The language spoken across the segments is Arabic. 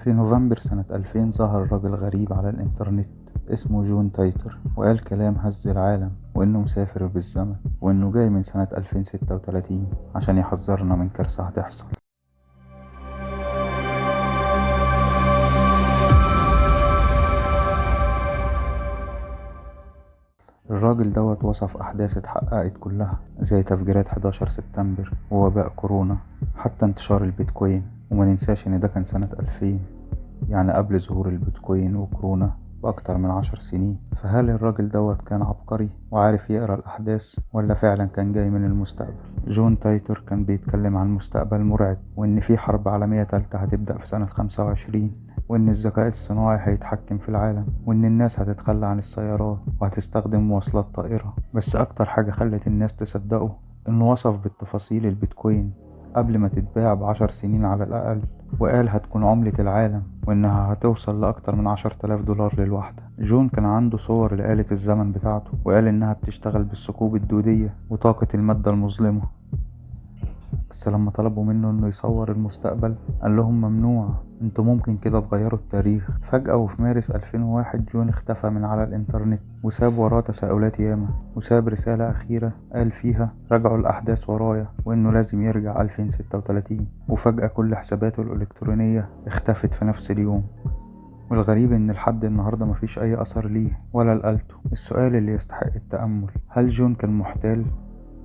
في نوفمبر سنة 2000 ظهر راجل غريب على الإنترنت اسمه جون تايتر، وقال كلام هز العالم، وإنه مسافر بالزمن، وإنه جاي من سنة 2036 عشان يحذرنا من كارثة هتحصل. الراجل دوت وصف أحداث اتحققت كلها، زي تفجيرات 11 سبتمبر ووباء كورونا، حتى انتشار البيتكوين. وما ننساش إن ده كان سنة 2000، يعني قبل ظهور البيتكوين وكورونا بأكتر من 10 سنين. فهل الراجل دوت كان عبقري وعارف يقرأ الأحداث، ولا فعلا كان جاي من المستقبل؟ جون تايتر كان بيتكلم عن مستقبل مرعب، وإن في حرب عالمية تالتة هتبدأ في سنة 25، وإن الذكاء الصناعي هيتحكم في العالم، وإن الناس هتتخلى عن السيارات وهتستخدم مواصلات طائرة. بس أكتر حاجة خلت الناس تصدقه إنه وصف بالتفاصيل البيتكوين قبل ما تتباع ب10 سنين على الأقل، وقال هتكون عملة العالم، وإنها هتوصل لأكتر من 10,000 دولار للواحدة. جون كان عنده صور لآلة الزمن بتاعته، وقال إنها بتشتغل بالثقوب الدودية وطاقة المادة المظلمة. بس لما طلبوا منه إنه يصور المستقبل قال لهم ممنوع، انتوا ممكن كده تغيروا التاريخ. فجأة وفي مارس 2001 جون اختفى من على الإنترنت، وساب وراه تساؤلات ياما، وساب رسالة أخيرة قال فيها راجعوا الأحداث ورايا، وإنه لازم يرجع 2036. وفجأة كل حساباته الإلكترونية اختفت في نفس اليوم. والغريب إن لحد النهاردة مفيش أي أثر ليه ولا لآلته. السؤال اللي يستحق التأمل، هل جون كان محتال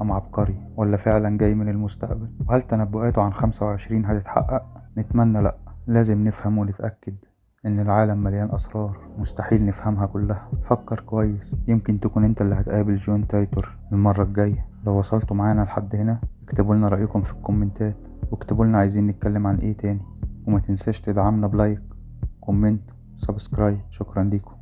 أم عبقري، ولا فعلا جاي من المستقبل؟ وهل تنبؤاته عن 25 هتتحقق؟ نتمنى لأ. لازم نفهم ونتأكد إن العالم مليان أسرار مستحيل نفهمها كلها. فكر كويس، يمكن تكون انت اللي هتقابل جون تايتر المرة الجاية. لو وصلتوا معانا لحد هنا اكتبوا لنا رأيكم في الكومنتات، واكتبوا لنا عايزين نتكلم عن ايه تاني. وما تنساش تدعمنا بلايك، كومنت، سبسكرايب. شكرا ليكم.